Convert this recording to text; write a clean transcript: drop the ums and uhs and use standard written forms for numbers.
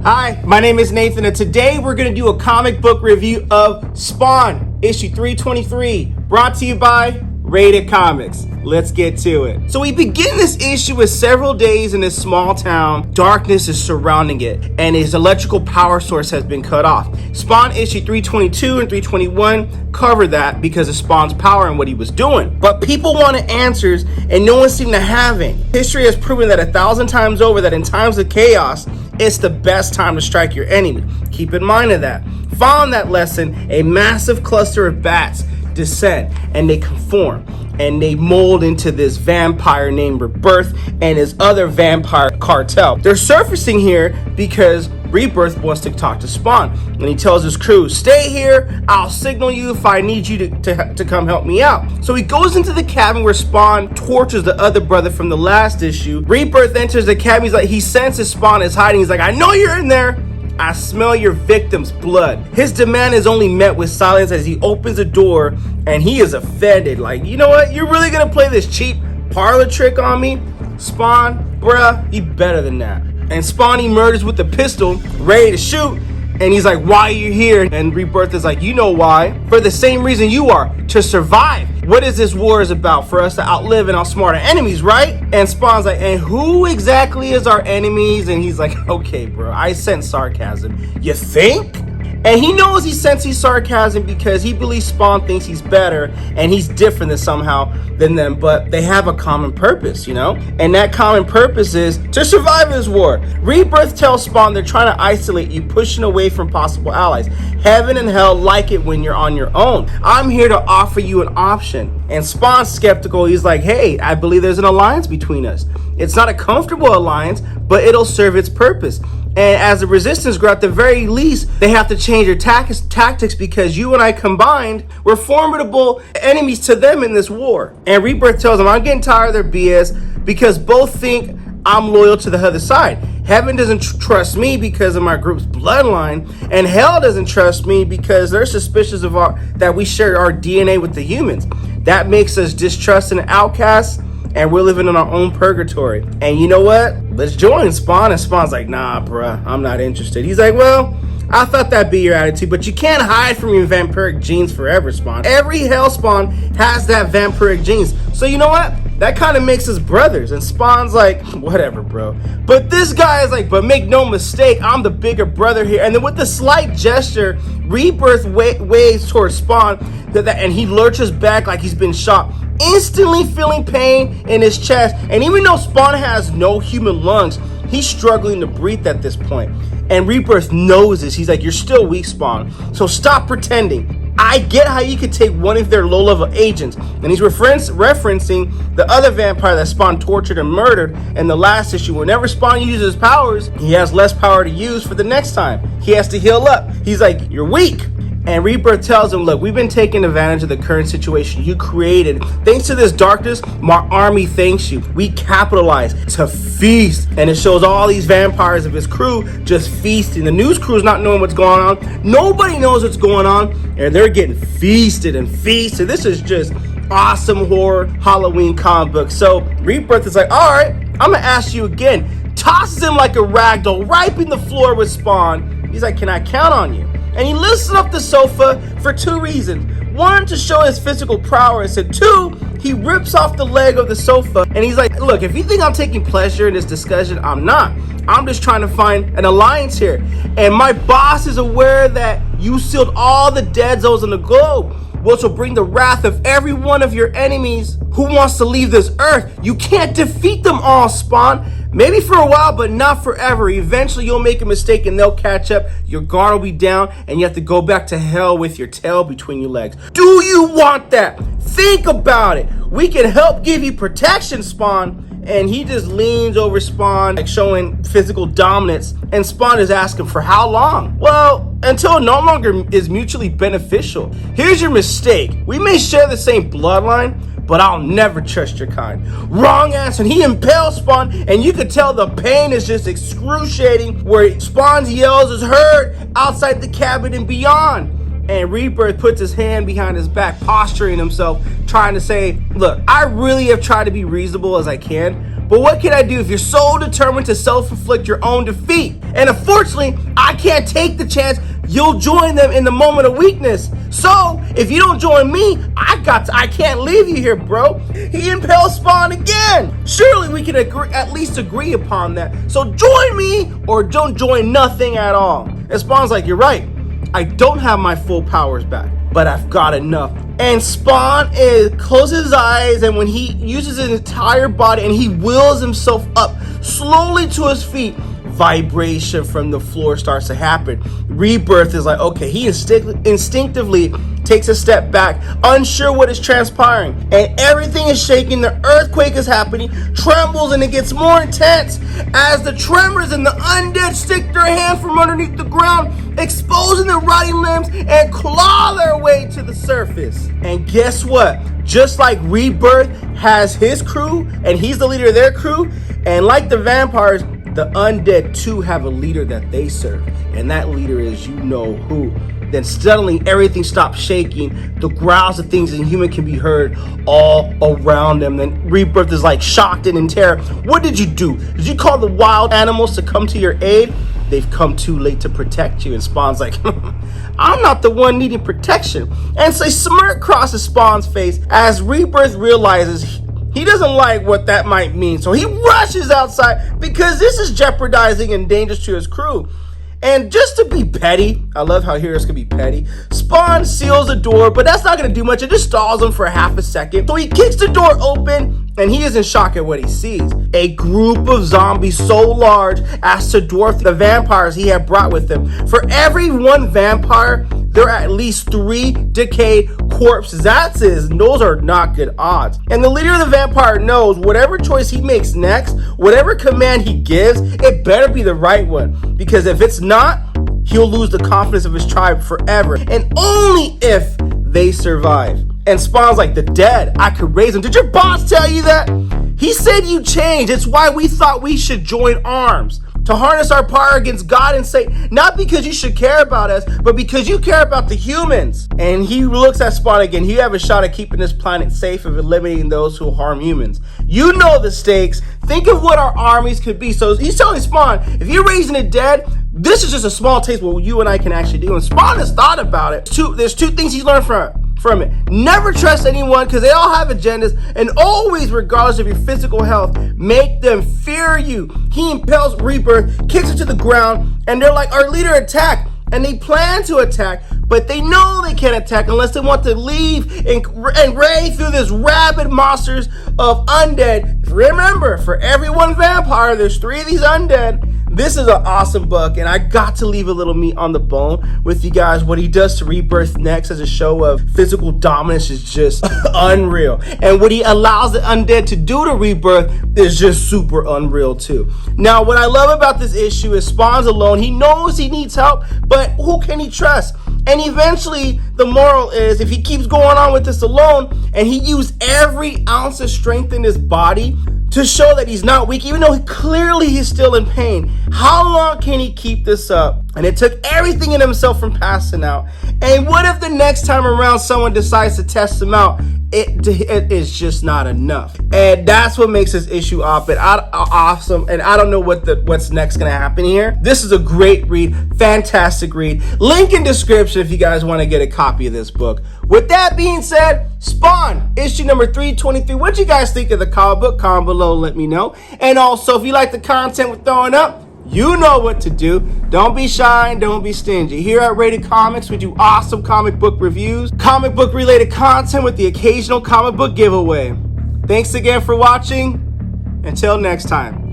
Hi, my name is Nathan, and today we're going to do a comic book review of Spawn, issue 323, brought to you by Rated Comics. Let's get to it. So we begin this issue with several days in this small town. Darkness is surrounding it, and his electrical power source has been cut off. Spawn issue 322 and 321 cover that because of Spawn's power and what he was doing. But people wanted answers, and no one seemed to have it. History has proven that 1,000 times over that in times of chaos, it's the best time to strike your enemy. Keep in mind of that. Following that lesson, a massive cluster of bats descend, and they conform, and they mold into this vampire named Rebirth and his other vampire cartel. They're surfacing here because Rebirth wants to talk to Spawn, and he tells his crew, stay here, I'll signal you if I need you to come help me out. So he goes into the cabin where Spawn tortures the other brother from the last issue. Rebirth enters the cabin, he senses Spawn is hiding, he's like, I know you're in there, I smell your victim's blood. His demand is only met with silence as he opens the door, and he is offended. Like, you know what? You're really gonna play this cheap parlor trick on me? Spawn, bruh, you better than that. And Spawn emerges with a pistol, ready to shoot, and he's like, why are you here? And Rebirth is like, you know why? For the same reason you are, to survive. What is this war is about? For us to outlive and outsmart our enemies, right? And Spawn's like, and who exactly is our enemies? And he's like, okay, bro, I sense sarcasm. You think? And he knows he senses sarcasm because he believes Spawn thinks he's better and he's different than them, but they have a common purpose, you know? And that common purpose is to survive this war. Rebirth tells Spawn they're trying to isolate you, pushing away from possible allies. Heaven and hell like it when you're on your own. I'm here to offer you an option. And Spawn's skeptical. He's like, hey, I believe there's an alliance between us. It's not a comfortable alliance, but it'll serve its purpose. And as the resistance grow, at the very least, they have to change their tactics because you and I combined, we're formidable enemies to them in this war. And Rebirth tells them, I'm getting tired of their BS because both think I'm loyal to the other side. Heaven doesn't trust me because of my group's bloodline, and hell doesn't trust me because they're suspicious of that we share our DNA with the humans. That makes us distrusting and outcasts, and we're living in our own purgatory. And you know what? Let's join Spawn. And Spawn's like, nah, bruh, I'm not interested. He's like, well, I thought that'd be your attitude, but you can't hide from your vampiric genes forever, Spawn. Every hell Spawn has that vampiric genes. So you know what? That kind of makes us brothers. And Spawn's like, whatever, bro. But this guy is like, but make no mistake, I'm the bigger brother here. And then with the slight gesture, Rebirth waves towards Spawn, and he lurches back like he's been shot, instantly feeling pain in his chest. And even though Spawn has no human lungs, he's struggling to breathe at this point. And Rebirth knows this. He's like, you're still weak, Spawn, so stop pretending. I get how you could take one of their low-level agents. And he's referencing the other vampire that Spawn tortured and murdered in the last issue. Whenever Spawn uses powers, he has less power to use for the next time. He has to heal up. He's like, you're weak. And Rebirth tells him, look, we've been taking advantage of the current situation you created. Thanks to this darkness, my army thanks you. We capitalize to feast. And it shows all these vampires of his crew just feasting. The news crew's not knowing what's going on. Nobody knows what's going on. And they're getting feasted and feasted. This is just awesome horror Halloween comic book. So Rebirth is like, all right, I'm going to ask you again. Tosses him like a ragdoll, wiping the floor with Spawn. He's like, can I count on you? And he lifts up the sofa for two reasons. One, to show his physical prowess, and two, he rips off the leg of the sofa. And he's like, look, if you think I'm taking pleasure in this discussion, I'm not. I'm just trying to find an alliance here. And my boss is aware that you sealed all the dead zones on the globe, which will bring the wrath of every one of your enemies who wants to leave this earth. You can't defeat them all, Spawn. Maybe for a while, but not forever. Eventually, you'll make a mistake and they'll catch up. Your guard will be down and you have to go back to hell with your tail between your legs. Do you want that? Think about it. We can help give you protection, Spawn. And he just leans over Spawn, like showing physical dominance. And Spawn is asking for how long? Well, until it no longer is mutually beneficial. Here's your mistake. We may share the same bloodline, but I'll never trust your kind. Wrong answer. And he impales Spawn, and you could tell the pain is just excruciating, where Spawn's yells is heard outside the cabin and beyond. And Rebirth puts his hand behind his back, posturing himself, trying to say, look, I really have tried to be reasonable as I can, but what can I do if you're so determined to self-inflict your own defeat? And unfortunately, I can't take the chance you'll join them in the moment of weakness. So if you don't join me, I can't leave you here, bro. He impels Spawn again. Surely we can at least agree upon that. So join me or don't join nothing at all. And Spawn's like, you're right. I don't have my full powers back, but I've got enough. And Spawn closes his eyes, and when he uses his entire body and he wills himself up slowly to his feet, vibration from the floor starts to happen. Rebirth is like, okay, he instinctively takes a step back, unsure what is transpiring, and everything is shaking. The earthquake is happening, trembles, and it gets more intense as the tremors and the undead stick their hand from underneath the ground, exposing their rotting limbs and claw their way to the surface. And guess what? Just like Rebirth has his crew, and he's the leader of their crew, and like the vampires, the undead too have a leader that they serve, and that leader is you know who. Then suddenly everything stops shaking. The growls of things inhuman can be heard all around them. Then Rebirth is like shocked and in terror. What did you do? Did you call the wild animals to come to your aid? They've come too late to protect you. And Spawn's like, I'm not the one needing protection. And so a smirk crosses Spawn's face as Rebirth realizes he doesn't like what that might mean. So he rushes outside because this is jeopardizing and dangerous to his crew. And just to be petty, I love how heroes can be petty, Spawn seals the door, but that's not going to do much. It just stalls him for half a second. So he kicks the door open, and he is in shock at what he sees. A group of zombies so large as to dwarf the vampires he had brought with him. For every one vampire, there are at least 3 decayed corpses. Those are not good odds. And the leader of the vampire knows whatever choice he makes next, whatever command he gives, it better be the right one. Because if it's not, he'll lose the confidence of his tribe forever. And only if they survive. And Spawn's like, the dead, I could raise them. Did your boss tell you that? He said you changed. It's why we thought we should join arms. To harness our power against God and Satan, not because you should care about us, but because you care about the humans. And he looks at Spawn again. You have a shot at keeping this planet safe of eliminating those who harm humans. You know the stakes. Think of what our armies could be. So he's telling Spawn, if you're raising the dead, this is just a small taste of what you and I can actually do. And Spawn has thought about it. There's 2 things he's learned from it. Never trust anyone because they all have agendas, and always, regardless of your physical health, make them fear you. He impels Rebirth, kicks it to the ground, and they're like, our leader attack. And they plan to attack, but they know they can't attack unless they want to leave and raid through this rabid monsters of undead. Remember, for every one vampire, there's 3 of these undead. This is an awesome book, and I got to leave a little meat on the bone with you guys. What he does to Rebirth next as a show of physical dominance is just unreal. And what he allows the undead to do to Rebirth is just super unreal too. Now, what I love about this issue is Spawn's alone. He knows he needs help, but who can he trust? And eventually, the moral is, if he keeps going on with this alone, and he used every ounce of strength in his body to show that he's not weak, even though clearly he's still in pain, how long can he keep this up? And it took everything in himself from passing out. And what if the next time around someone decides to test him out, it is just not enough? And that's what makes this issue awesome. And I don't know what's next gonna happen here. This is a great read, fantastic read. Link in description if you guys want to get a copy of this book. With that being said, Spawn, issue number 323. What you guys think of the comic book? Comment below, let me know. And also, if you like the content we're throwing up, you know what to do. Don't be shy and don't be stingy. Here at Rated Comics, we do awesome comic book reviews, comic book related content with the occasional comic book giveaway. Thanks again for watching. Until next time.